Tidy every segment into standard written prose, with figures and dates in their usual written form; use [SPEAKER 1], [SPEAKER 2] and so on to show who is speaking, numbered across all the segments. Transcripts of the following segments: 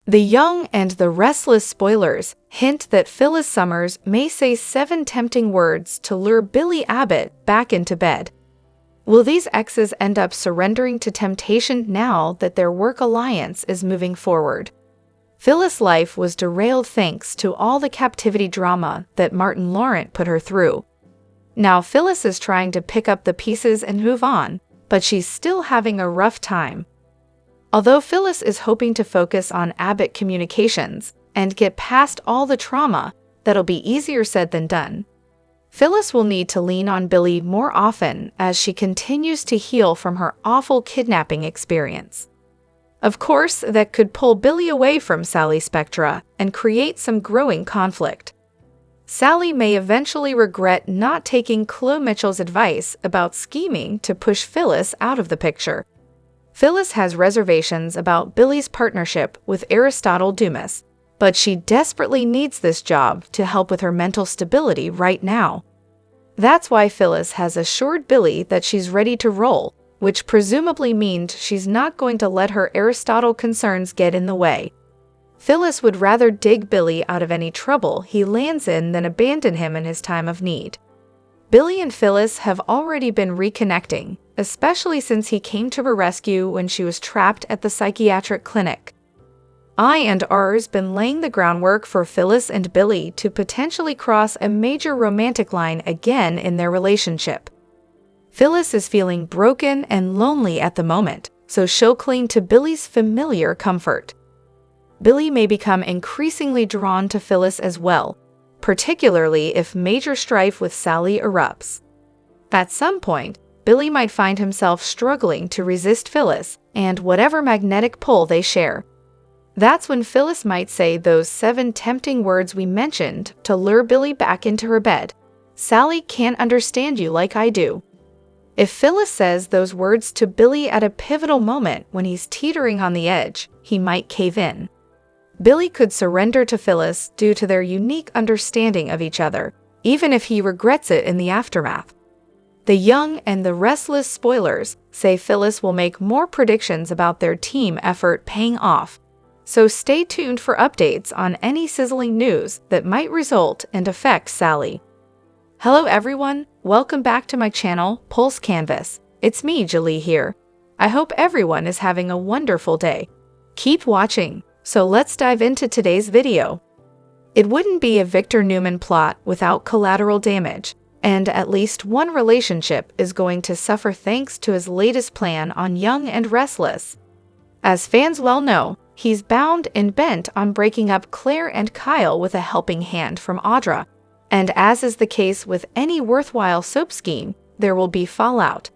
[SPEAKER 1] The young and the restless spoilers hint that Phyllis Summers may say 7 tempting words to lure Billy Abbott back into bed. Will these exes end up surrendering to temptation now that their work alliance is moving forward? Phyllis' life was derailed thanks to all the captivity drama that Martin Laurent put her through. Now Phyllis is trying to pick up the pieces and move on, but she's still having a rough time. Although Phyllis is hoping to focus on Abbott communications and get past all the trauma, that'll be easier said than done. Phyllis will need to lean on Billy more often as she continues to heal from her awful kidnapping experience. Of course, that could pull Billy away from Sally Spectra and create some growing conflict. Sally may eventually regret not taking Chloe Mitchell's advice about scheming to push Phyllis out of the picture. Phyllis has reservations about Billy's partnership with Aristotle Dumas, but she desperately needs this job to help with her mental stability right now. That's why Phyllis has assured Billy that she's ready to roll, which presumably means she's not going to let her Aristotle concerns get in the way. Phyllis would rather dig Billy out of any trouble he lands in than abandon him in his time of need. Billy and Phyllis have already been reconnecting, especially since he came to her rescue when she was trapped at the psychiatric clinic. I&R's been laying the groundwork for Phyllis and Billy to potentially cross a major romantic line again in their relationship. Phyllis is feeling broken and lonely at the moment, so she'll cling to Billy's familiar comfort. Billy may become increasingly drawn to Phyllis as well, particularly if major strife with Sally erupts. At some point, Billy might find himself struggling to resist Phyllis and whatever magnetic pull they share. That's when Phyllis might say those 7 tempting words we mentioned to lure Billy back into her bed. Sally can't understand you like I do. If Phyllis says those words to Billy at a pivotal moment when he's teetering on the edge, he might cave in. Billy could surrender to Phyllis due to their unique understanding of each other, even if he regrets it in the aftermath. The young and the restless spoilers say Phyllis will make more predictions about their team effort paying off, so stay tuned for updates on any sizzling news that might result and affect Sally. Hello everyone, welcome back to my channel, Pulse Canvas. It's me, Julie here. I hope everyone is having a wonderful day. Keep watching. So let's dive into today's video. It wouldn't be a Victor Newman plot without collateral damage, and at least one relationship is going to suffer thanks to his latest plan on Young and Restless. As fans well know, he's bound and bent on breaking up Claire and Kyle with a helping hand from Audra, and as is the case with any worthwhile soap scheme, there will be fallout.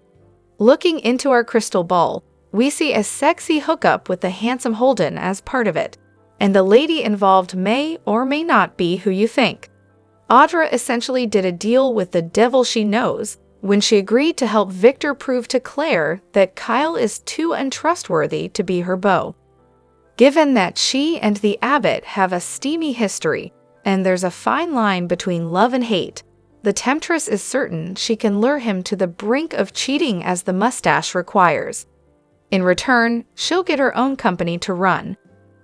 [SPEAKER 1] Looking into our crystal ball, we see a sexy hookup with the handsome Holden as part of it, and the lady involved may or may not be who you think. Audra essentially did a deal with the devil she knows when she agreed to help Victor prove to Claire that Kyle is too untrustworthy to be her beau. Given that she and the Abbott have a steamy history, and there's a fine line between love and hate, the temptress is certain she can lure him to the brink of cheating as the mustache requires. In return, she'll get her own company to run.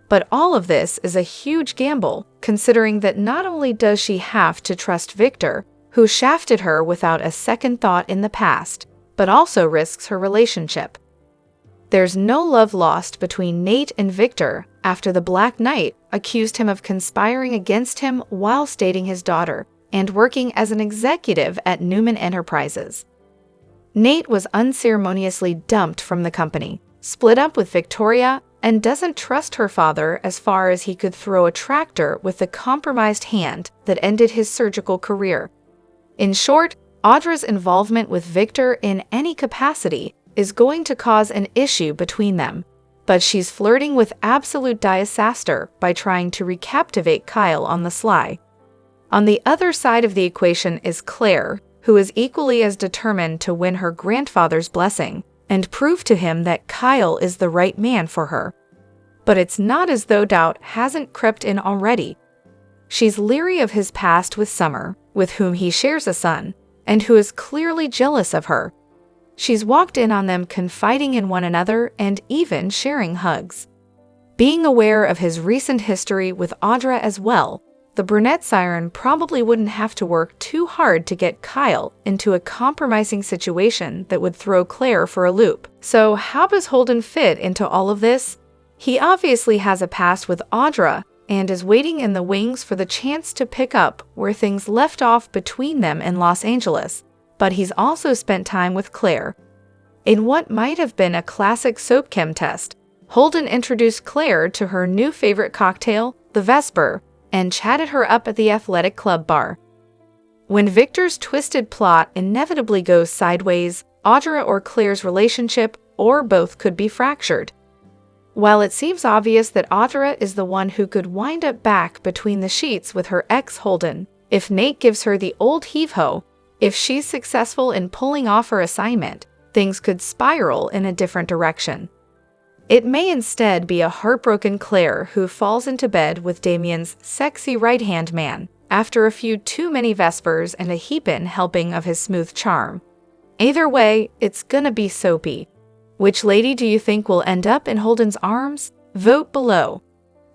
[SPEAKER 1] But all of this is a huge gamble, considering that not only does she have to trust Victor, who shafted her without a second thought in the past, but also risks her relationship. There's no love lost between Nate and Victor after the Black Knight accused him of conspiring against him while dating his daughter and working as an executive at Newman Enterprises. Nate was unceremoniously dumped from the company, split up with Victoria, and doesn't trust her father as far as he could throw a tractor with the compromised hand that ended his surgical career. In short, Audra's involvement with Victor in any capacity is going to cause an issue between them, but she's flirting with absolute disaster by trying to recaptivate Kyle on the sly. On the other side of the equation is Claire, who is equally as determined to win her grandfather's blessing and prove to him that Kyle is the right man for her. But it's not as though doubt hasn't crept in already. She's leery of his past with Summer, with whom he shares a son, and who is clearly jealous of her. She's walked in on them confiding in one another and even sharing hugs. Being aware of his recent history with Audra as well, the brunette siren probably wouldn't have to work too hard to get Kyle into a compromising situation that would throw Claire for a loop. So how does Holden fit into all of this? He obviously has a past with Audra and is waiting in the wings for the chance to pick up where things left off between them in Los Angeles, but he's also spent time with Claire. In what might have been a classic soap chem test, Holden introduced Claire to her new favorite cocktail, the Vesper, and chatted her up at the athletic club bar. When Victor's twisted plot inevitably goes sideways, Audra or Claire's relationship, or both, could be fractured. While it seems obvious that Audra is the one who could wind up back between the sheets with her ex Holden, if Nate gives her the old heave-ho, if she's successful in pulling off her assignment, things could spiral in a different direction. It may instead be a heartbroken Claire who falls into bed with Damien's sexy right-hand man after a few too many Vespers and a heaping helping of his smooth charm. Either way, it's gonna be soapy. Which lady do you think will end up in Holden's arms? Vote below.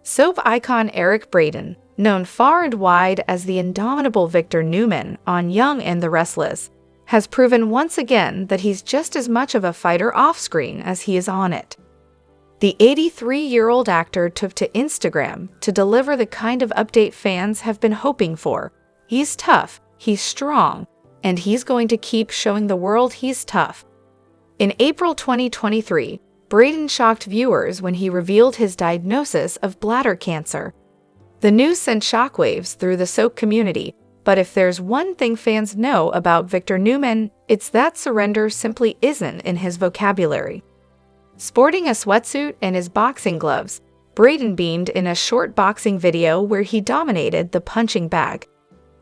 [SPEAKER 1] Soap icon Eric Braeden, known far and wide as the indomitable Victor Newman on Young and the Restless, has proven once again that he's just as much of a fighter off-screen as he is on it. The 83-year-old actor took to Instagram to deliver the kind of update fans have been hoping for. He's tough, he's strong, and he's going to keep showing the world he's tough. In April 2023, Braeden shocked viewers when he revealed his diagnosis of bladder cancer. The news sent shockwaves through the soap community, but if there's one thing fans know about Victor Newman, it's that surrender simply isn't in his vocabulary. Sporting a sweatsuit and his boxing gloves, Braeden beamed in a short boxing video where he dominated the punching bag.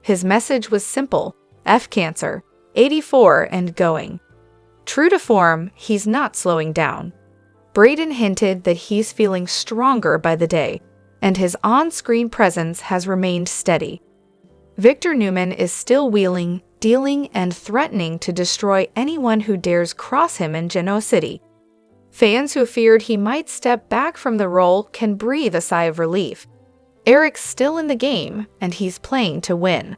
[SPEAKER 1] His message was simple: F cancer, 84 and going. True to form, he's not slowing down. Braeden hinted that he's feeling stronger by the day, and his on-screen presence has remained steady. Victor Newman is still wheeling, dealing, and threatening to destroy anyone who dares cross him in Genoa City. Fans who feared he might step back from the role can breathe a sigh of relief. Eric's still in the game, and he's playing to win.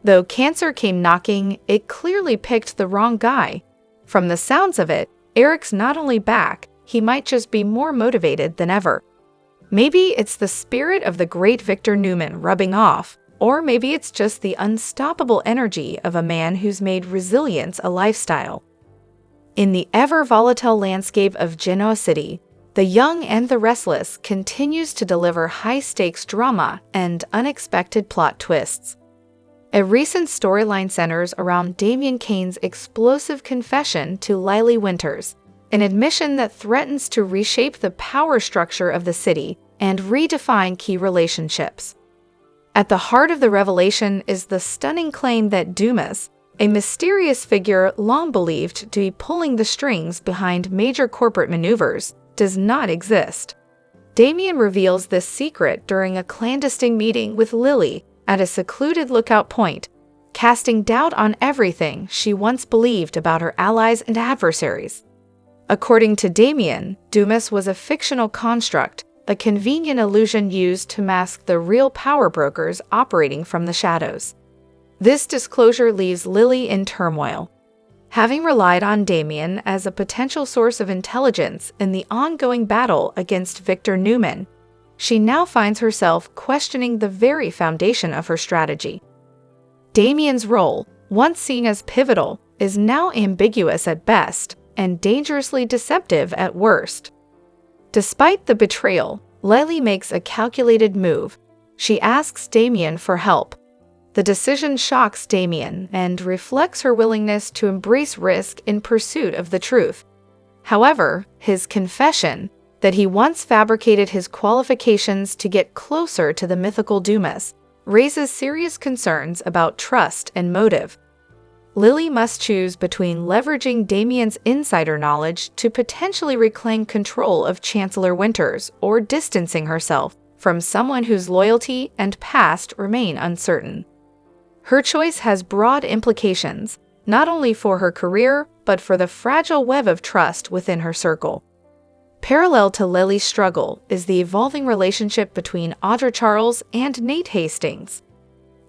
[SPEAKER 1] Though cancer came knocking, it clearly picked the wrong guy. From the sounds of it, Eric's not only back, he might just be more motivated than ever. Maybe it's the spirit of the great Victor Newman rubbing off, or maybe it's just the unstoppable energy of a man who's made resilience a lifestyle. In the ever-volatile landscape of Genoa City, The Young and the Restless continues to deliver high-stakes drama and unexpected plot twists. A recent storyline centers around Damien Kane's explosive confession to Lily Winters, an admission that threatens to reshape the power structure of the city and redefine key relationships. At the heart of the revelation is the stunning claim that Dumas, a mysterious figure long believed to be pulling the strings behind major corporate maneuvers, does not exist. Damien reveals this secret during a clandestine meeting with Lily at a secluded lookout point, casting doubt on everything she once believed about her allies and adversaries. According to Damien, Dumas was a fictional construct, a convenient illusion used to mask the real power brokers operating from the shadows. This disclosure leaves Lily in turmoil. Having relied on Damien as a potential source of intelligence in the ongoing battle against Victor Newman, she now finds herself questioning the very foundation of her strategy. Damien's role, once seen as pivotal, is now ambiguous at best and dangerously deceptive at worst. Despite the betrayal, Lily makes a calculated move. She asks Damien for help. The decision shocks Damien and reflects her willingness to embrace risk in pursuit of the truth. However, his confession, that he once fabricated his qualifications to get closer to the mythical Dumas, raises serious concerns about trust and motive. Lily must choose between leveraging Damien's insider knowledge to potentially reclaim control of Chancellor Winters or distancing herself from someone whose loyalty and past remain uncertain. Her choice has broad implications, not only for her career, but for the fragile web of trust within her circle. Parallel to Lily's struggle is the evolving relationship between Audra Charles and Nate Hastings.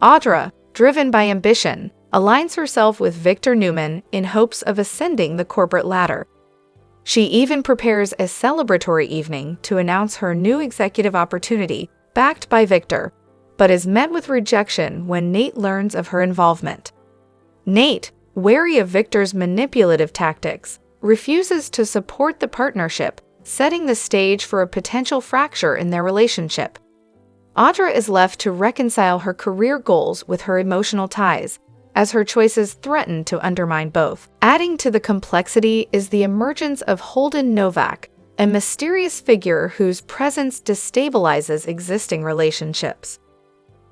[SPEAKER 1] Audra, driven by ambition, aligns herself with Victor Newman in hopes of ascending the corporate ladder. She even prepares a celebratory evening to announce her new executive opportunity, backed by Victor, but is met with rejection when Nate learns of her involvement. Nate, wary of Victor's manipulative tactics, refuses to support the partnership, setting the stage for a potential fracture in their relationship. Audra is left to reconcile her career goals with her emotional ties, as her choices threaten to undermine both. Adding to the complexity is the emergence of Holden Novak, a mysterious figure whose presence destabilizes existing relationships.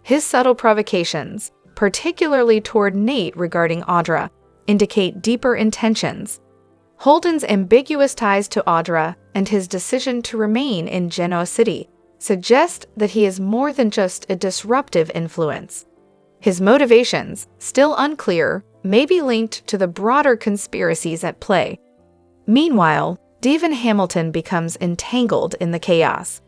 [SPEAKER 1] His subtle provocations, particularly toward Nate regarding Audra, indicate deeper intentions. Holden's ambiguous ties to Audra and his decision to remain in Genoa City suggest that he is more than just a disruptive influence. His motivations, still unclear, may be linked to the broader conspiracies at play. Meanwhile, Devon Hamilton becomes entangled in the chaos.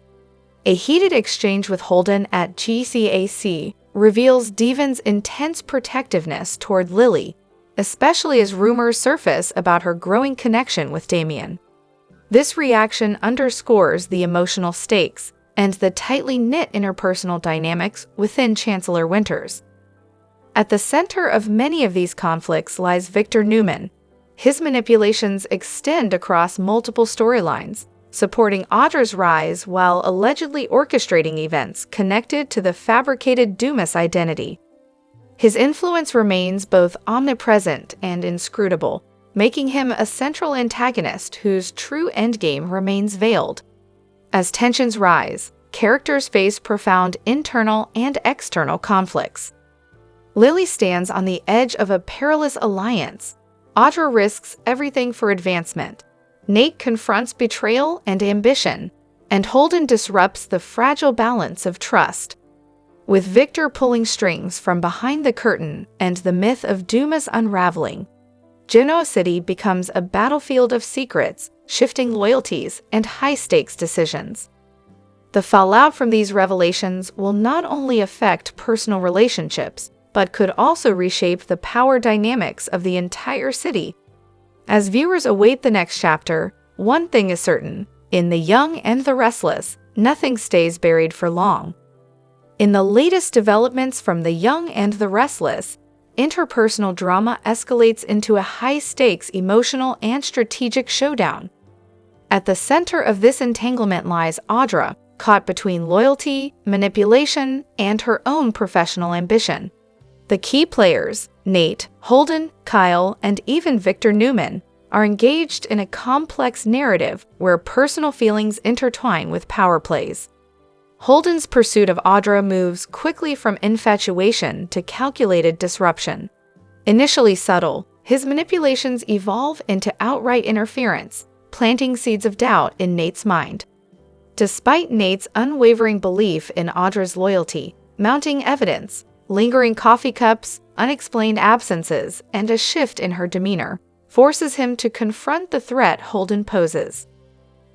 [SPEAKER 1] A heated exchange with Holden at GCAC reveals Devon's intense protectiveness toward Lily, especially as rumors surface about her growing connection with Damien. This reaction underscores the emotional stakes and the tightly knit interpersonal dynamics within Chancellor Winters. At the center of many of these conflicts lies Victor Newman. His manipulations extend across multiple storylines, supporting Audra's rise while allegedly orchestrating events connected to the fabricated Dumas identity. His influence remains both omnipresent and inscrutable, making him a central antagonist whose true endgame remains veiled. As tensions rise, characters face profound internal and external conflicts. Lily stands on the edge of a perilous alliance. Audra risks everything for advancement. Nate confronts betrayal and ambition, and Holden disrupts the fragile balance of trust. With Victor pulling strings from behind the curtain and the myth of Dumas unraveling, Genoa City becomes a battlefield of secrets, shifting loyalties, and high-stakes decisions. The fallout from these revelations will not only affect personal relationships, but could also reshape the power dynamics of the entire city. As viewers await the next chapter, one thing is certain: in The Young and the Restless, nothing stays buried for long. In the latest developments from The Young and the Restless, interpersonal drama escalates into a high-stakes emotional and strategic showdown. At the center of this entanglement lies Audra, caught between loyalty, manipulation, and her own professional ambition. The key players, Nate, Holden, Kyle, and even Victor Newman, are engaged in a complex narrative where personal feelings intertwine with power plays. Holden's pursuit of Audra moves quickly from infatuation to calculated disruption. Initially subtle, his manipulations evolve into outright interference, planting seeds of doubt in Nate's mind. Despite Nate's unwavering belief in Audra's loyalty, mounting evidence, lingering coffee cups, unexplained absences, and a shift in her demeanor forces him to confront the threat Holden poses.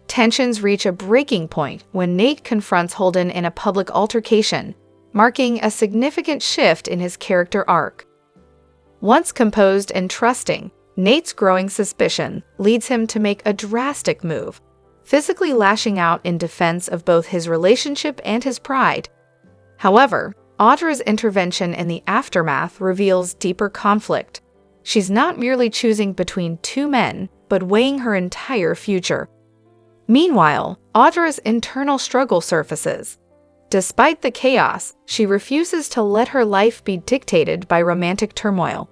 [SPEAKER 1] Tensions reach a breaking point when Nate confronts Holden in a public altercation, marking a significant shift in his character arc. Once composed and trusting, Nate's growing suspicion leads him to make a drastic move, physically lashing out in defense of both his relationship and his pride. However, Audra's intervention in the aftermath reveals deeper conflict. She's not merely choosing between two men, but weighing her entire future. Meanwhile, Audra's internal struggle surfaces. Despite the chaos, she refuses to let her life be dictated by romantic turmoil.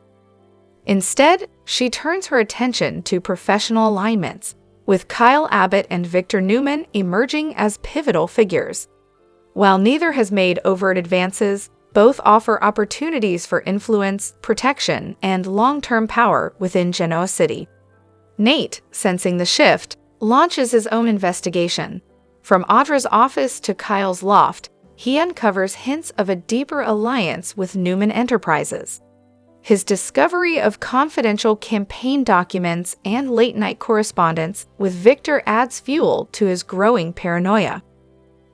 [SPEAKER 1] Instead, she turns her attention to professional alignments, with Kyle Abbott and Victor Newman emerging as pivotal figures. While neither has made overt advances, both offer opportunities for influence, protection, and long-term power within Genoa City. Nate, sensing the shift, launches his own investigation. From Audra's office to Kyle's loft, he uncovers hints of a deeper alliance with Newman Enterprises. His discovery of confidential campaign documents and late-night correspondence with Victor adds fuel to his growing paranoia.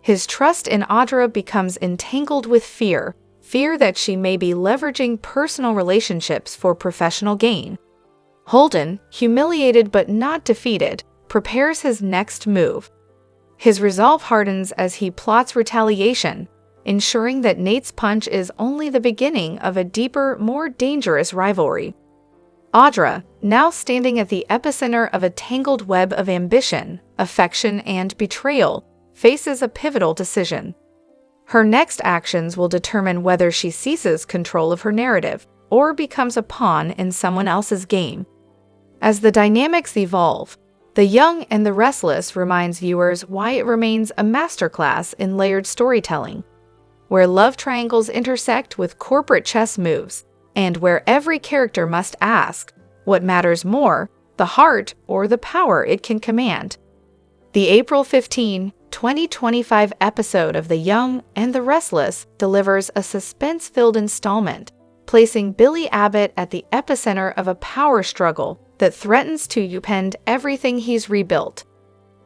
[SPEAKER 1] His trust in Audra becomes entangled with fear that she may be leveraging personal relationships for professional gain. Holden, humiliated but not defeated, prepares his next move. His resolve hardens as he plots retaliation, ensuring that Nate's punch is only the beginning of a deeper, more dangerous rivalry. Audra, now standing at the epicenter of a tangled web of ambition, affection, and betrayal, faces a pivotal decision. Her next actions will determine whether she seizes control of her narrative or becomes a pawn in someone else's game. As the dynamics evolve, The Young and the Restless reminds viewers why it remains a masterclass in layered storytelling, where love triangles intersect with corporate chess moves, and where every character must ask, what matters more, the heart or the power it can command? The April 15, 2025 episode of The Young and the Restless delivers a suspense-filled installment, placing Billy Abbott at the epicenter of a power struggle that threatens to upend everything he's rebuilt.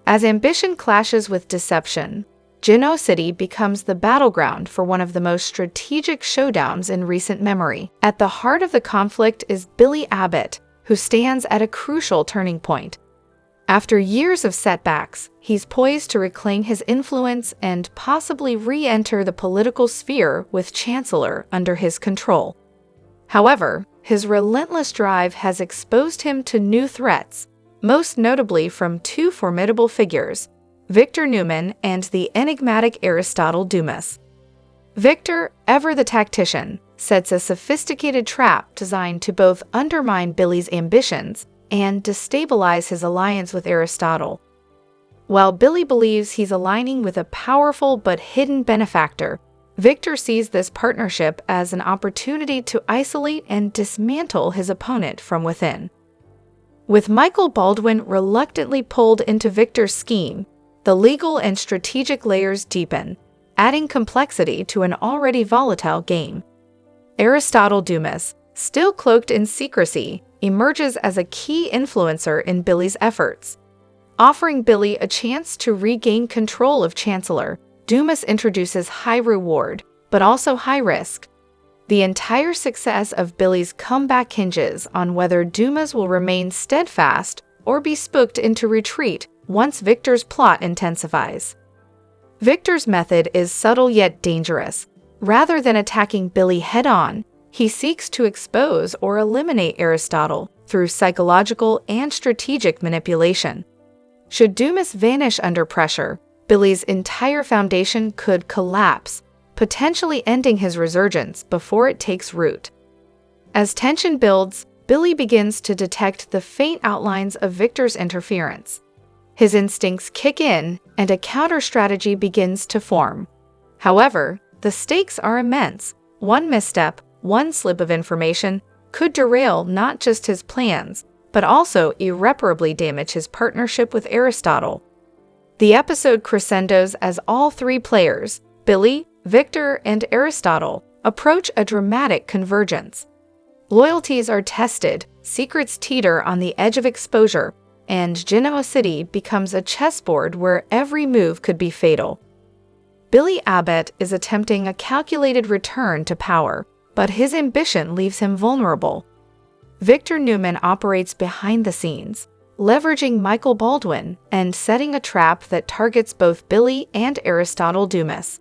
[SPEAKER 1] As ambition clashes with deception, Genoa City becomes the battleground for one of the most strategic showdowns in recent memory. At the heart of the conflict is Billy Abbott, who stands at a crucial turning point. After years of setbacks, he's poised to reclaim his influence and possibly re-enter the political sphere with Chancellor under his control. However, his relentless drive has exposed him to new threats, most notably from two formidable figures, Victor Newman and the enigmatic Aristotle Dumas. Victor, ever the tactician, sets a sophisticated trap designed to both undermine Billy's ambitions and destabilize his alliance with Aristotle. While Billy believes he's aligning with a powerful but hidden benefactor, Victor sees this partnership as an opportunity to isolate and dismantle his opponent from within. With Michael Baldwin reluctantly pulled into Victor's scheme, the legal and strategic layers deepen, adding complexity to an already volatile game. Aristotle Dumas, still cloaked in secrecy, emerges as a key influencer in Billy's efforts. Offering Billy a chance to regain control of Chancellor, Dumas introduces high reward, but also high risk. The entire success of Billy's comeback hinges on whether Dumas will remain steadfast or be spooked into retreat once Victor's plot intensifies. Victor's method is subtle yet dangerous. Rather than attacking Billy head-on, he seeks to expose or eliminate Aristotle through psychological and strategic manipulation. Should Dumas vanish under pressure, Billy's entire foundation could collapse, potentially ending his resurgence before it takes root. As tension builds, Billy begins to detect the faint outlines of Victor's interference. His instincts kick in, and a counter-strategy begins to form. However, the stakes are immense. One misstep, one slip of information, could derail not just his plans, but also irreparably damage his partnership with Aristotle. The episode crescendos as all three players, Billy, Victor, and Aristotle, approach a dramatic convergence. Loyalties are tested, secrets teeter on the edge of exposure, and Genoa City becomes a chessboard where every move could be fatal. Billy Abbott is attempting a calculated return to power, but his ambition leaves him vulnerable. Victor Newman operates behind the scenes, leveraging Michael Baldwin and setting a trap that targets both Billy and Aristotle Dumas.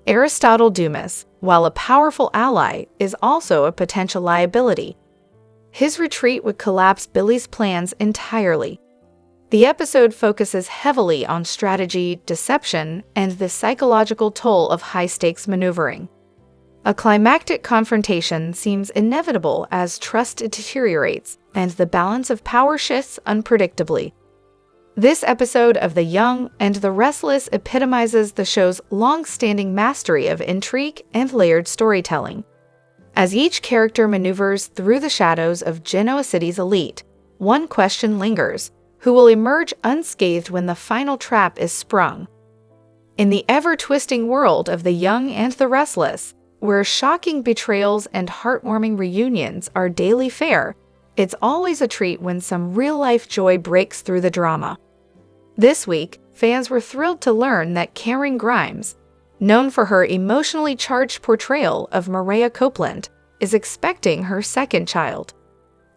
[SPEAKER 1] Aristotle Dumas, while a powerful ally, is also a potential liability. His retreat would collapse Billy's plans entirely. The episode focuses heavily on strategy, deception, and the psychological toll of high-stakes maneuvering. A climactic confrontation seems inevitable as trust deteriorates and the balance of power shifts unpredictably. This episode of The Young and the Restless epitomizes the show's long-standing mastery of intrigue and layered storytelling. As each character maneuvers through the shadows of Genoa City's elite, one question lingers: who will emerge unscathed when the final trap is sprung? In the ever-twisting world of The Young and the Restless, where shocking betrayals and heartwarming reunions are daily fare, it's always a treat when some real-life joy breaks through the drama. This week, fans were thrilled to learn that Karen Grimes, known for her emotionally charged portrayal of Maria Copeland, is expecting her second child.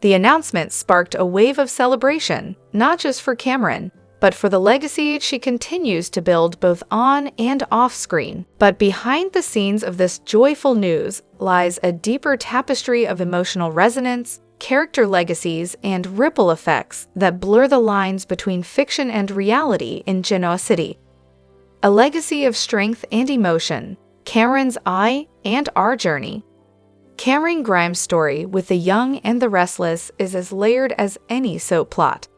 [SPEAKER 1] The announcement sparked a wave of celebration, not just for Cameron, but for the legacy she continues to build both on and off screen. But behind the scenes of this joyful news lies a deeper tapestry of emotional resonance, character legacies, and ripple effects that blur the lines between fiction and reality in Genoa City. A legacy of strength and emotion, Cameron's I and our journey. Karen Grimes' story with the young and the restless is as layered as any soap plot.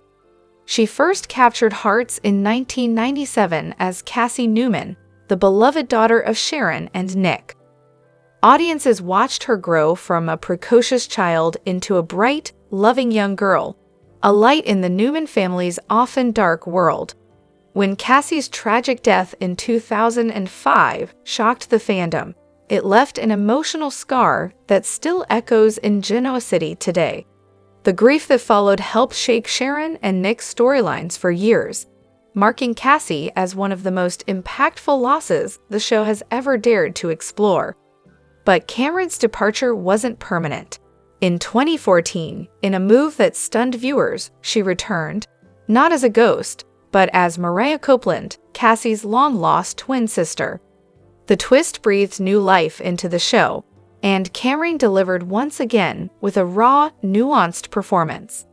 [SPEAKER 1] She first captured hearts in 1997 as Cassie Newman, the beloved daughter of Sharon and Nick. Audiences watched her grow from a precocious child into a bright, loving young girl, a light in the Newman family's often dark world. When Cassie's tragic death in 2005 shocked the fandom, it left an emotional scar that still echoes in Genoa City today. The grief that followed helped shape Sharon and Nick's storylines for years, marking Cassie as one of the most impactful losses the show has ever dared to explore. But Cameron's departure wasn't permanent. In 2014, in a move that stunned viewers, she returned, not as a ghost, but as Maria Copeland, Cassie's long-lost twin sister. The twist breathed new life into the show, and Cameron delivered once again with a raw, nuanced performance.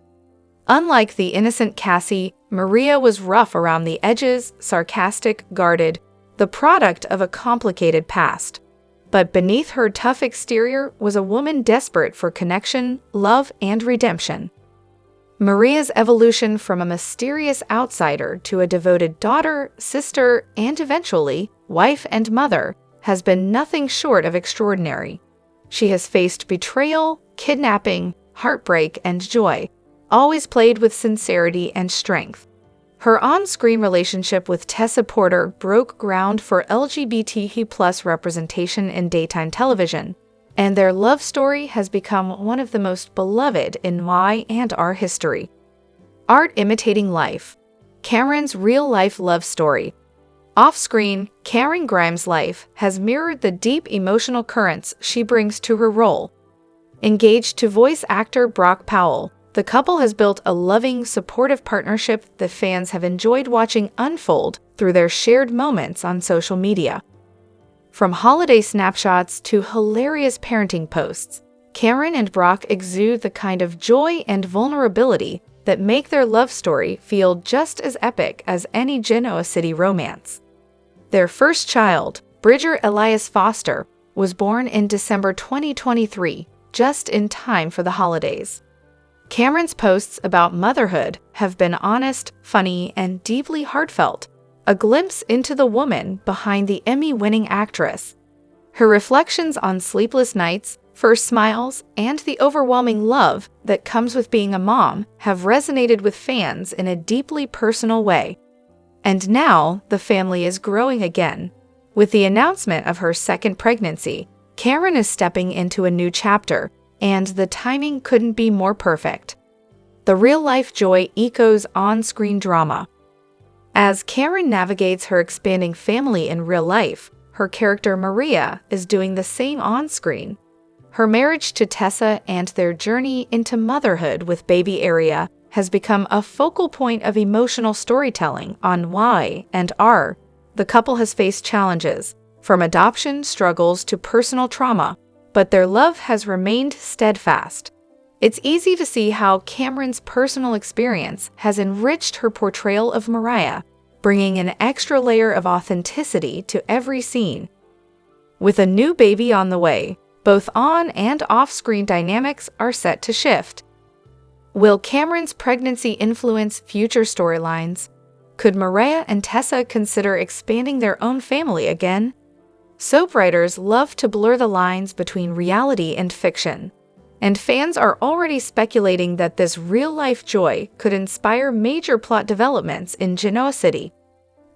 [SPEAKER 1] Unlike the innocent Cassie, Maria was rough around the edges, sarcastic, guarded, the product of a complicated past. But beneath her tough exterior was a woman desperate for connection, love, and redemption. Maria's evolution from a mysterious outsider to a devoted daughter, sister, and eventually, wife and mother has been nothing short of extraordinary. She has faced betrayal, kidnapping, heartbreak, and joy, always played with sincerity and strength. Her on-screen relationship with Tessa Porter broke ground for LGBTQ+ representation in daytime television, and their love story has become one of the most beloved in my and our history. Art imitating life. Cameron's real-life love story. Off-screen, Karen Grimes' life has mirrored the deep emotional currents she brings to her role. Engaged to voice actor Brock Powell, the couple has built a loving, supportive partnership that fans have enjoyed watching unfold through their shared moments on social media. From holiday snapshots to hilarious parenting posts, Karen and Brock exude the kind of joy and vulnerability that make their love story feel just as epic as any Genoa City romance. Their first child, Bridger Elias Foster, was born in December 2023, just in time for the holidays. Cameron's posts about motherhood have been honest, funny, and deeply heartfelt, a glimpse into the woman behind the Emmy-winning actress. Her reflections on sleepless nights, first smiles, and the overwhelming love that comes with being a mom have resonated with fans in a deeply personal way. And now, the family is growing again. With the announcement of her second pregnancy, Karen is stepping into a new chapter, and the timing couldn't be more perfect. The real-life joy echoes on-screen drama. As Karen navigates her expanding family in real life, her character Maria is doing the same on-screen. Her marriage to Tessa and their journey into motherhood with baby Aria has become a focal point of emotional storytelling on Y and R. The couple has faced challenges, from adoption struggles to personal trauma, but their love has remained steadfast. It's easy to see how Cameron's personal experience has enriched her portrayal of Maria, bringing an extra layer of authenticity to every scene. With a new baby on the way, both on- and off-screen dynamics are set to shift. Will Cameron's pregnancy influence future storylines? Could Maria and Tessa consider expanding their own family again? Soap writers love to blur the lines between reality and fiction, and fans are already speculating that this real-life joy could inspire major plot developments in Genoa City.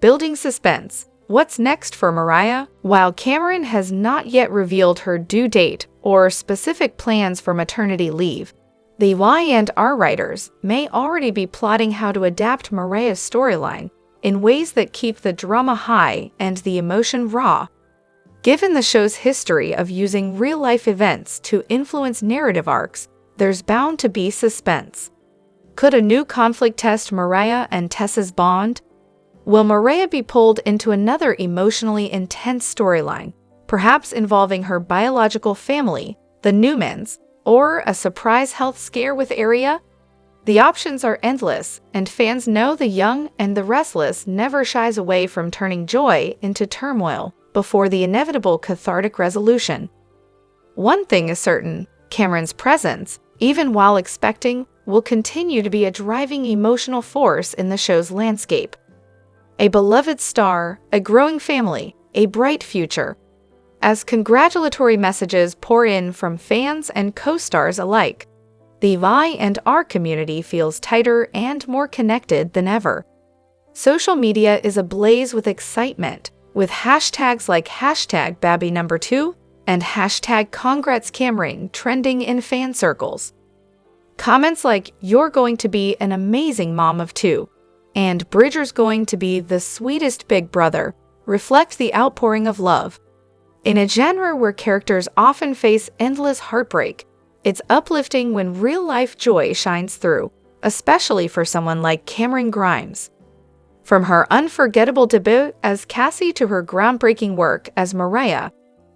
[SPEAKER 1] Building suspense, What's next for Mariah? While Cameron has not yet revealed her due date or specific plans for maternity leave, the Y&R writers may already be plotting how to adapt Mariah's storyline in ways that keep the drama high and the emotion raw. Given the show's history of using real-life events to influence narrative arcs, there's bound to be suspense. Could a new conflict test Mariah and Tessa's bond? Will Mariah be pulled into another emotionally intense storyline, perhaps involving her biological family, the Newmans, or a surprise health scare with Aria? The options are endless, and fans know the young and the restless never shies away from turning joy into turmoil before the inevitable cathartic resolution. One thing is certain, Cameron's presence, even while expecting, will continue to be a driving emotional force in the show's landscape. A beloved star, a growing family, a bright future. As congratulatory messages pour in from fans and co-stars alike, the Y&R community feels tighter and more connected than ever. Social media is ablaze with excitement, with hashtags like #BabbyNumber2 and #CongratsCamring trending in fan circles. Comments like "You're going to be an amazing mom of two" and "Bridger's going to be the sweetest big brother" reflect the outpouring of love. In a genre where characters often face endless heartbreak, it's uplifting when real-life joy shines through, especially for someone like Cameron Grimes. From her unforgettable debut as Cassie to her groundbreaking work as Mariah,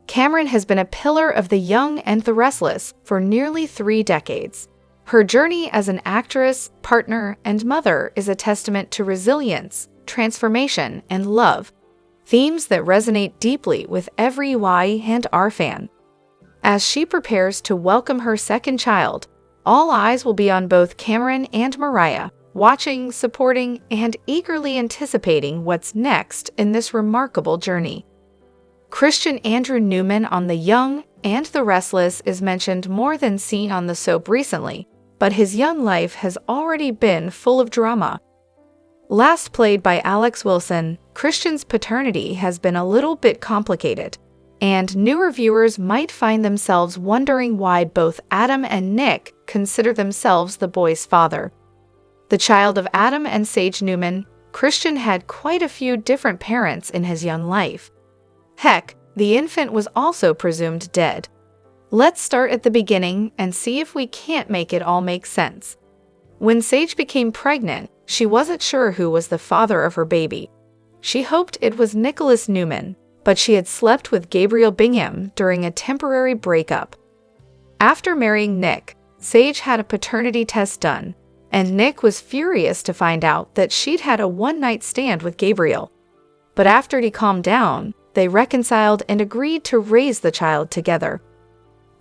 [SPEAKER 1] Cameron has been a pillar of the young and the restless for nearly 3 decades. Her journey as an actress, partner, and mother is a testament to resilience, transformation, and love, themes that resonate deeply with every Y&R fan. As she prepares to welcome her second child, all eyes will be on both Cameron and Mariah, watching, supporting, and eagerly anticipating what's next in this remarkable journey. Christian Andrew Newman on The Young and the Restless is mentioned more than seen on the soap recently, but his young life has already been full of drama. Last played by Alex Wilson, Christian's paternity has been a little bit complicated, and newer viewers might find themselves wondering why both Adam and Nick consider themselves the boy's father. The child of Adam and Sage Newman, Christian had quite a few different parents in his young life. Heck, the infant was also presumed dead. Let's start at the beginning and see if we can't make it all make sense. When Sage became pregnant, she wasn't sure who was the father of her baby. She hoped it was Nicholas Newman, but she had slept with Gabriel Bingham during a temporary breakup. After marrying Nick, Sage had a paternity test done, and Nick was furious to find out that she'd had a one-night stand with Gabriel. But after he calmed down, they reconciled and agreed to raise the child together.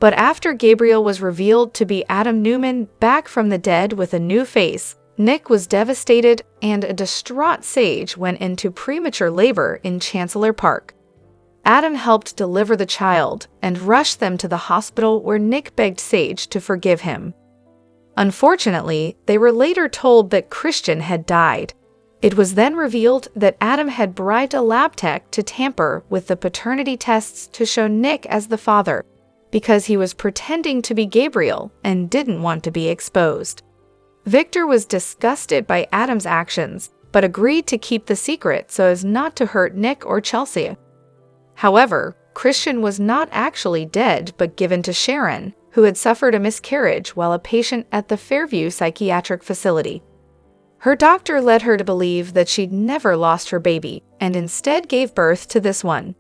[SPEAKER 1] But after Gabriel was revealed to be Adam Newman back from the dead with a new face, Nick was devastated, and a distraught Sage went into premature labor in Chancellor Park. Adam helped deliver the child and rushed them to the hospital where Nick begged Sage to forgive him. Unfortunately, they were later told that Christian had died. It was then revealed that Adam had bribed a lab tech to tamper with the paternity tests to show Nick as the father, because he was pretending to be Gabriel and didn't want to be exposed. Victor was disgusted by Adam's actions, but agreed to keep the secret so as not to hurt Nick or Chelsea. However, Christian was not actually dead but given to Sharon, who had suffered a miscarriage while a patient at the Fairview Psychiatric Facility. Her doctor led her to believe that she'd never lost her baby and instead gave birth to this one.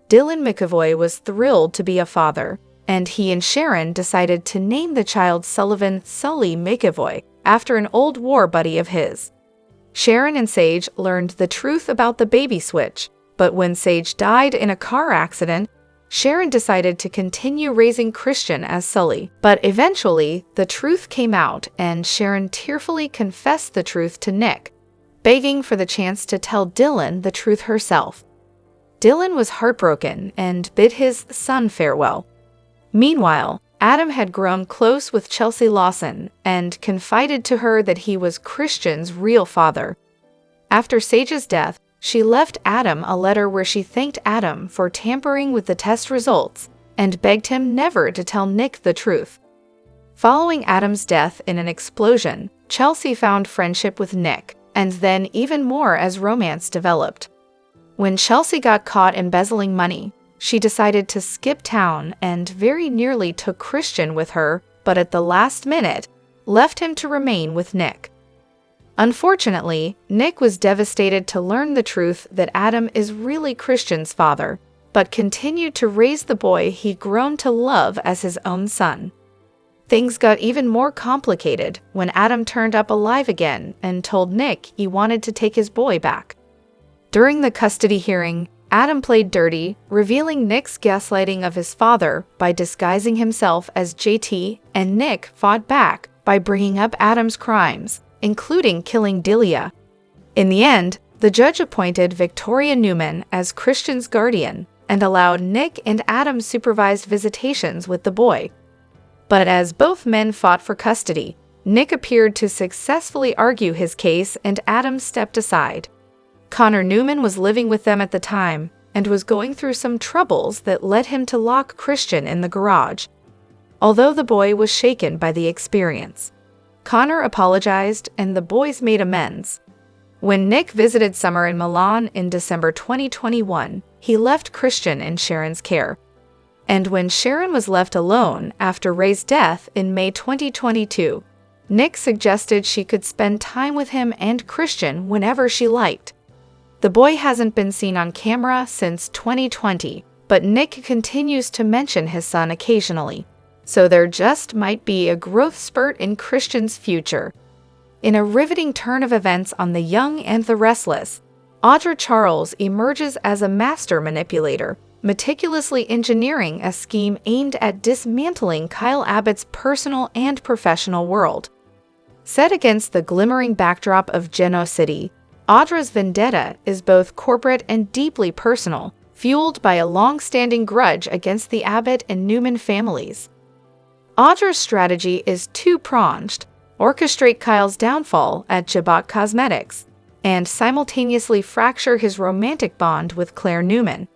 [SPEAKER 1] Dylan McAvoy was thrilled to be a father, and he and Sharon decided to name the child Sullivan Sully McAvoy after an old war buddy of his. Sharon and Sage learned the truth about the baby switch, but when Sage died in a car accident, Sharon decided to continue raising Christian as Sully. But eventually, the truth came out and Sharon tearfully confessed the truth to Nick, begging for the chance to tell Dylan the truth herself. Dylan was heartbroken and bid his son farewell. Meanwhile, Adam had grown close with Chelsea Lawson and confided to her that he was Christian's real father. After Sage's death, she left Adam a letter where she thanked Adam for tampering with the test results and begged him never to tell Nick the truth. Following Adam's death in an explosion, Chelsea found friendship with Nick, and then even more as romance developed. When Chelsea got caught embezzling money, she decided to skip town and very nearly took Christian with her, but at the last minute, left him to remain with Nick. Unfortunately, Nick was devastated to learn the truth that Adam is really Christian's father, but continued to raise the boy he'd grown to love as his own son. Things got even more complicated when Adam turned up alive again and told Nick he wanted to take his boy back. During the custody hearing, Adam played dirty, revealing Nick's gaslighting of his father by disguising himself as JT, and Nick fought back by bringing up Adam's crimes, including killing Delia. In the end, the judge appointed Victoria Newman as Christian's guardian and allowed Nick and Adam supervised visitations with the boy. But as both men fought for custody, Nick appeared to successfully argue his case and Adam stepped aside. Connor Newman was living with them at the time and was going through some troubles that led him to lock Christian in the garage. Although the boy was shaken by the experience, Connor apologized and the boys made amends. When Nick visited Summer in Milan in December 2021, he left Christian in Sharon's care. And when Sharon was left alone after Ray's death in May 2022, Nick suggested she could spend time with him and Christian whenever she liked. The boy hasn't been seen on camera since 2020, but Nick continues to mention his son occasionally, so there just might be a growth spurt in Christian's future. In a riveting turn of events on The Young and the Restless, Audra Charles emerges as a master manipulator, meticulously engineering a scheme aimed at dismantling Kyle Abbott's personal and professional world. Set against the glimmering backdrop of Geno City, Audra's vendetta is both corporate and deeply personal, fueled by a long-standing grudge against the Abbott and Newman families. Audra's strategy is two-pronged: orchestrate Kyle's downfall at Jabot Cosmetics, and simultaneously fracture his romantic bond with Claire Newman.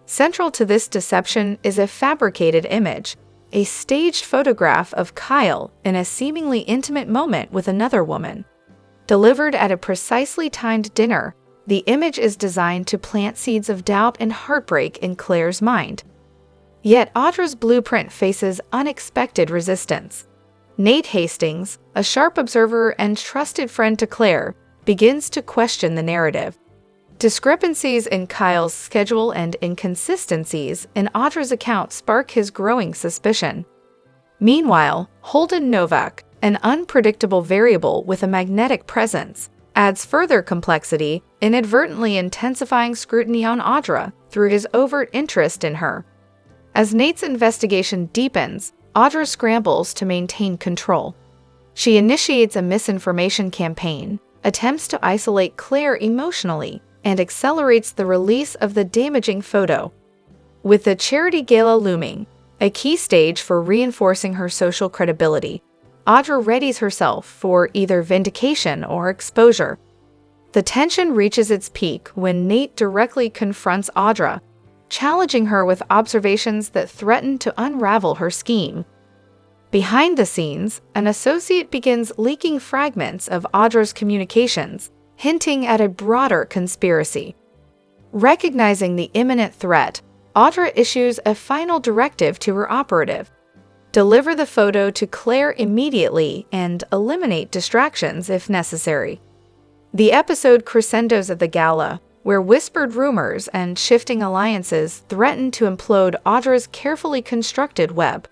[SPEAKER 1] Central to this deception is a fabricated image, a staged photograph of Kyle in a seemingly intimate moment with another woman. Delivered at a precisely timed dinner, the image is designed to plant seeds of doubt and heartbreak in Claire's mind. Yet Audra's blueprint faces unexpected resistance. Nate Hastings, a sharp observer and trusted friend to Claire, begins to question the narrative. Discrepancies in Kyle's schedule and inconsistencies in Audra's account spark his growing suspicion. Meanwhile, Holden Novak, an unpredictable variable with a magnetic presence, adds further complexity, inadvertently intensifying scrutiny on Audra through his overt interest in her. As Nate's investigation deepens, Audra scrambles to maintain control. She initiates a misinformation campaign, attempts to isolate Claire emotionally, and accelerates the release of the damaging photo. With the charity gala looming, a key stage for reinforcing her social credibility, Audra readies herself for either vindication or exposure. The tension reaches its peak when Nate directly confronts Audra, challenging her with observations that threaten to unravel her scheme. Behind the scenes, an associate begins leaking fragments of Audra's communications, hinting at a broader conspiracy. Recognizing the imminent threat, Audra issues a final directive to her operative: deliver the photo to Claire immediately and eliminate distractions if necessary. The episode crescendos at the gala, where whispered rumors and shifting alliances threaten to implode Audra's carefully constructed web.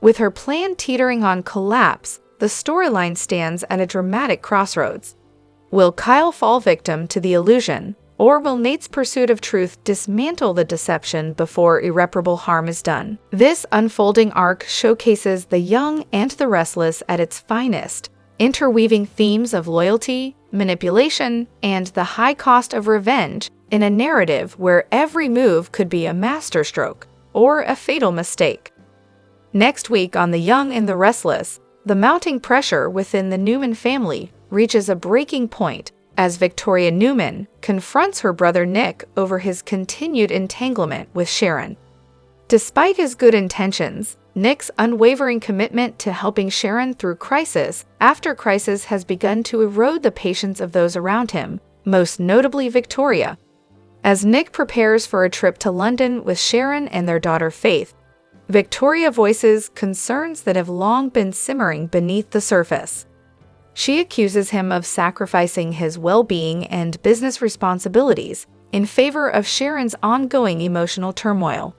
[SPEAKER 1] With her plan teetering on collapse, the storyline stands at a dramatic crossroads. Will Kyle fall victim to the illusion, or will Nate's pursuit of truth dismantle the deception before irreparable harm is done? This unfolding arc showcases The Young and the Restless at its finest, interweaving themes of loyalty, manipulation, and the high cost of revenge in a narrative where every move could be a masterstroke or a fatal mistake. Next week on The Young and the Restless, the mounting pressure within the Newman family reaches a breaking point as Victoria Newman confronts her brother Nick over his continued entanglement with Sharon. Despite his good intentions, Nick's unwavering commitment to helping Sharon through crisis after crisis has begun to erode the patience of those around him, most notably Victoria. As Nick prepares for a trip to London with Sharon and their daughter Faith, Victoria voices concerns that have long been simmering beneath the surface. She accuses him of sacrificing his well-being and business responsibilities in favor of Sharon's ongoing emotional turmoil.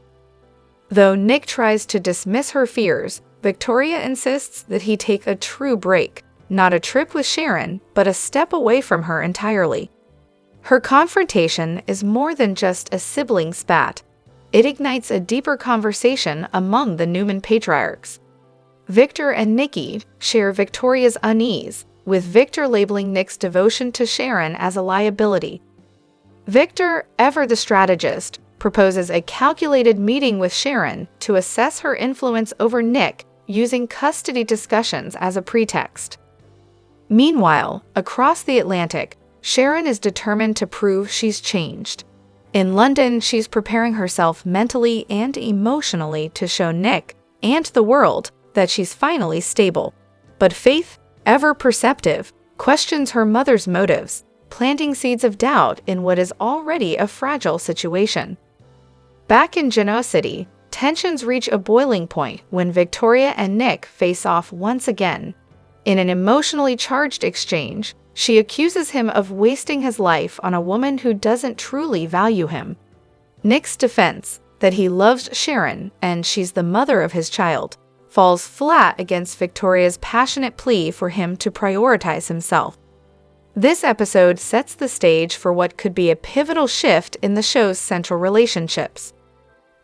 [SPEAKER 1] Though Nick tries to dismiss her fears, Victoria insists that he take a true break, not a trip with Sharon, but a step away from her entirely. Her confrontation is more than just a sibling spat. It ignites a deeper conversation among the Newman patriarchs. Victor and Nikki share Victoria's unease, with Victor labeling Nick's devotion to Sharon as a liability. Victor, ever the strategist, proposes a calculated meeting with Sharon to assess her influence over Nick using custody discussions as a pretext. Meanwhile, across the Atlantic, Sharon is determined to prove she's changed. In London, she's preparing herself mentally and emotionally to show Nick and the world that she's finally stable. But Faith, ever perceptive, questions her mother's motives, planting seeds of doubt in what is already a fragile situation. Back in Genoa City, tensions reach a boiling point when Victoria and Nick face off once again. In an emotionally charged exchange, she accuses him of wasting his life on a woman who doesn't truly value him. Nick's defense, that he loves Sharon and she's the mother of his child, falls flat against Victoria's passionate plea for him to prioritize himself. This episode sets the stage for what could be a pivotal shift in the show's central relationships.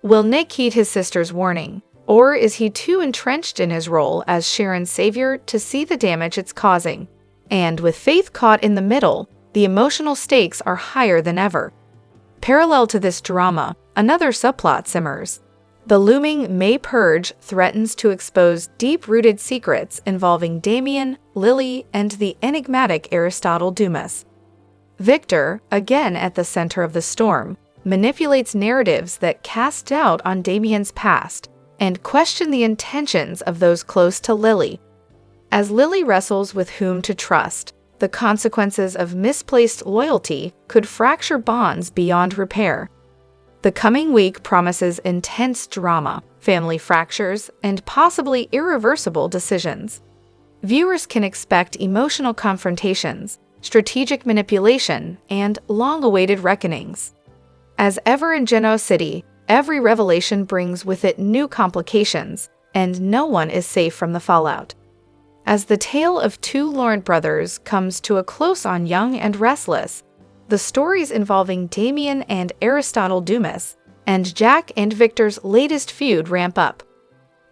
[SPEAKER 1] Will Nick heed his sister's warning, or is he too entrenched in his role as Sharon's savior to see the damage it's causing? And with Faith caught in the middle, the emotional stakes are higher than ever. Parallel to this drama, another subplot simmers. The looming May purge threatens to expose deep-rooted secrets involving Damien, Lily, and the enigmatic Aristotle Dumas. Victor, again at the center of the storm, manipulates narratives that cast doubt on Damien's past and question the intentions of those close to Lily. As Lily wrestles with whom to trust, the consequences of misplaced loyalty could fracture bonds beyond repair. The coming week promises intense drama, family fractures, and possibly irreversible decisions. Viewers can expect emotional confrontations, strategic manipulation, and long-awaited reckonings. As ever in Genoa City, every revelation brings with it new complications, and no one is safe from the fallout. As the tale of two Laurent brothers comes to a close on Young and Restless, the stories involving Damien and Aristotle Dumas, and Jack and Victor's latest feud ramp up.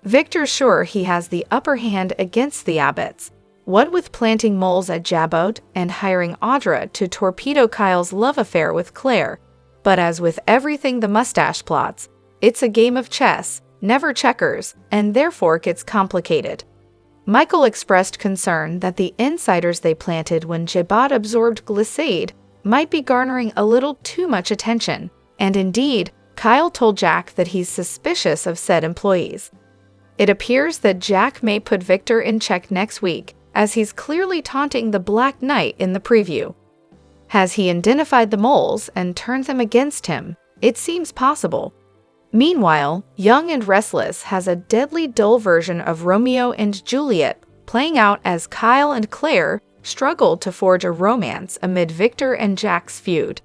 [SPEAKER 1] Victor's sure he has the upper hand against the Abbotts, what with planting moles at Jabot and hiring Audra to torpedo Kyle's love affair with Claire. But as with everything the mustache plots, it's a game of chess, never checkers, and therefore gets complicated. Michael expressed concern that the insiders they planted when Jabot absorbed Glissade might be garnering a little too much attention, and indeed, Kyle told Jack that he's suspicious of said employees. It appears that Jack may put Victor in check next week, as he's clearly taunting the Black Knight in the preview. Has he identified the moles and turned them against him? It seems possible. Meanwhile, Young and Restless has a deadly dull version of Romeo and Juliet playing out as Kyle and Claire struggle to forge a romance amid Victor and Jack's feud.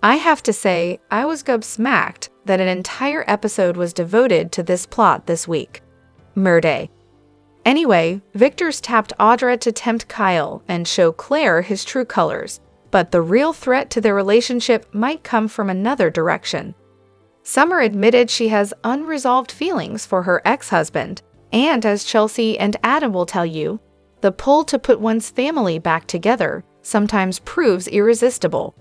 [SPEAKER 1] I have to say, I was gobsmacked that an entire episode was devoted to this plot this week. Murday. Anyway, Victor's tapped Audra to tempt Kyle and show Claire his true colors, but the real threat to their relationship might come from another direction. Summer admitted she has unresolved feelings for her ex-husband, and as Chelsea and Adam will tell you, the pull to put one's family back together sometimes proves irresistible.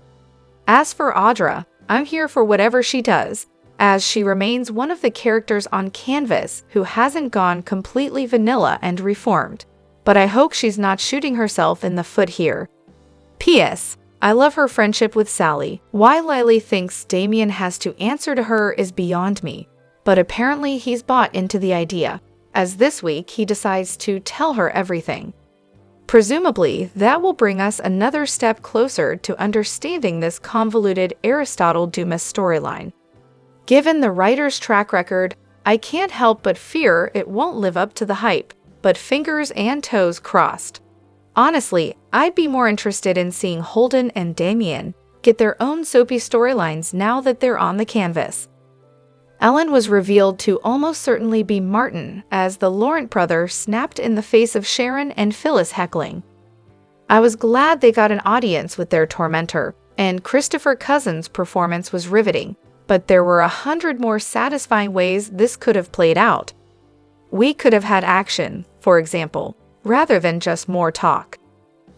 [SPEAKER 1] As for Audra, I'm here for whatever she does, as she remains one of the characters on Canvas who hasn't gone completely vanilla and reformed. But I hope she's not shooting herself in the foot here. P.S. I love her friendship with Sally. Why Lily thinks Damien has to answer to her is beyond me, but apparently he's bought into the idea, as this week he decides to tell her everything. Presumably, that will bring us another step closer to understanding this convoluted Aristotle-Dumas storyline. Given the writer's track record, I can't help but fear it won't live up to the hype, but fingers and toes crossed. Honestly, I'd be more interested in seeing Holden and Damien get their own soapy storylines now that they're on the canvas. Ellen was revealed to almost certainly be Martin as the Laurent brother snapped in the face of Sharon and Phyllis heckling. I was glad they got an audience with their tormentor, and Christopher Cousin's performance was riveting, but there were 100 more satisfying ways this could have played out. We could have had action, for example, rather than just more talk.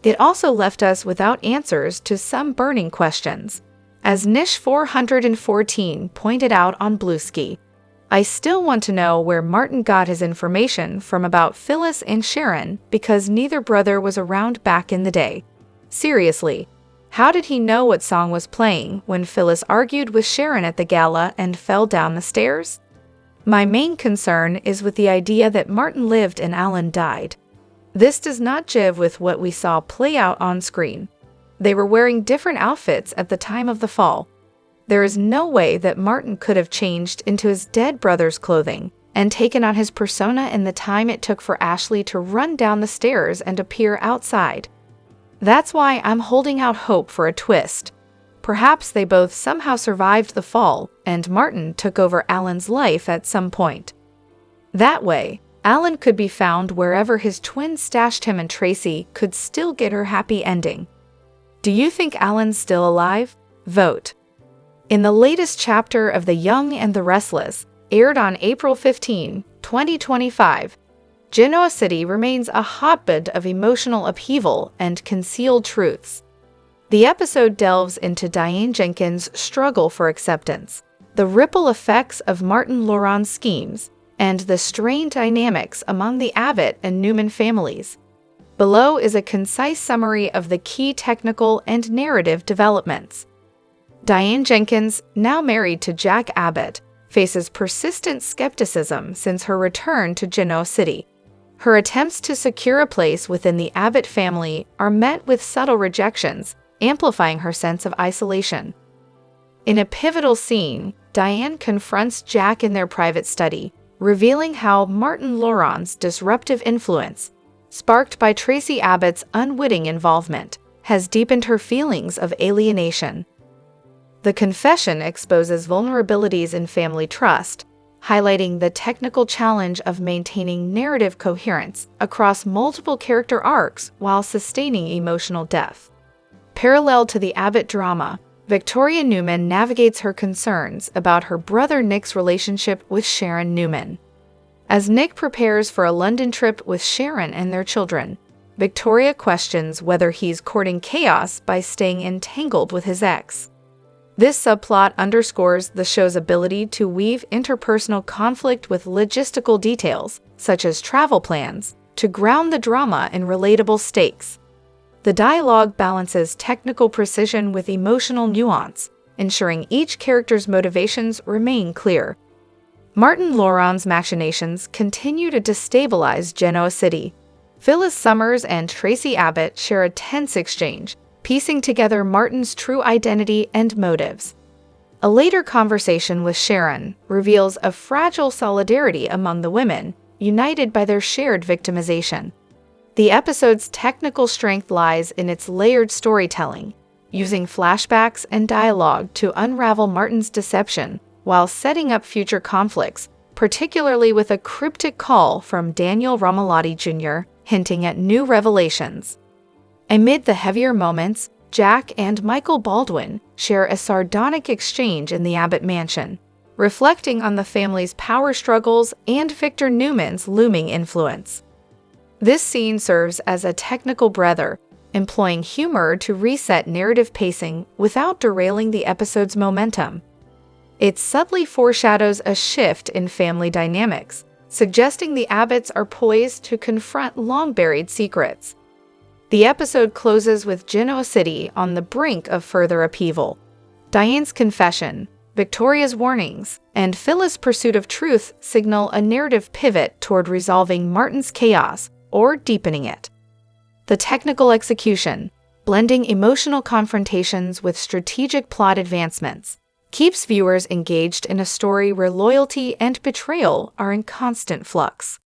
[SPEAKER 1] It also left us without answers to some burning questions. As Nish 414 pointed out on Bluesky, I still want to know where Martin got his information from about Phyllis and Sharon because neither brother was around back in the day. Seriously, how did he know what song was playing when Phyllis argued with Sharon at the gala and fell down the stairs? My main concern is with the idea that Martin lived and Alan died. This does not jive with what we saw play out on screen. They were wearing different outfits at the time of the fall. There is no way that Martin could have changed into his dead brother's clothing and taken on his persona in the time it took for Ashley to run down the stairs and appear outside. That's why I'm holding out hope for a twist. Perhaps they both somehow survived the fall and Martin took over Alan's life at some point. That way, Alan could be found wherever his twin stashed him and Tracy could still get her happy ending. Do you think Alan's still alive? Vote. In the latest chapter of The Young and the Restless, aired on April 15, 2025, Genoa City remains a hotbed of emotional upheaval and concealed truths. The episode delves into Diane Jenkins' struggle for acceptance, the ripple effects of Martin Laurent's schemes, and the strained dynamics among the Abbott and Newman families. Below is a concise summary of the key technical and narrative developments. Diane Jenkins, now married to Jack Abbott, faces persistent skepticism since her return to Genoa City. Her attempts to secure a place within the Abbott family are met with subtle rejections, amplifying her sense of isolation. In a pivotal scene, Diane confronts Jack in their private study, revealing how Martin Laurent's disruptive influence, sparked by Tracy Abbott's unwitting involvement, has deepened her feelings of alienation. The confession exposes vulnerabilities in family trust, highlighting the technical challenge of maintaining narrative coherence across multiple character arcs while sustaining emotional depth. Parallel to the Abbott drama, Victoria Newman navigates her concerns about her brother Nick's relationship with Sharon Newman. As Nick prepares for a London trip with Sharon and their children, Victoria questions whether he's courting chaos by staying entangled with his ex. This subplot underscores the show's ability to weave interpersonal conflict with logistical details, such as travel plans, to ground the drama in relatable stakes. The dialogue balances technical precision with emotional nuance, ensuring each character's motivations remain clear. Martin Laurent's machinations continue to destabilize Genoa City. Phyllis Summers and Tracy Abbott share a tense exchange, piecing together Martin's true identity and motives. A later conversation with Sharon reveals a fragile solidarity among the women, united by their shared victimization. The episode's technical strength lies in its layered storytelling, using flashbacks and dialogue to unravel Martin's deception while setting up future conflicts, particularly with a cryptic call from Daniel Romalotti Jr., hinting at new revelations. Amid the heavier moments, Jack and Michael Baldwin share a sardonic exchange in the Abbott mansion, reflecting on the family's power struggles and Victor Newman's looming influence. This scene serves as a technical breather, employing humor to reset narrative pacing without derailing the episode's momentum. It subtly foreshadows a shift in family dynamics, suggesting the Abbotts are poised to confront long-buried secrets. The episode closes with Genoa City on the brink of further upheaval. Diane's confession, Victoria's warnings, and Phyllis' pursuit of truth signal a narrative pivot toward resolving Martin's chaos or deepening it. The technical execution, blending emotional confrontations with strategic plot advancements, keeps viewers engaged in a story where loyalty and betrayal are in constant flux.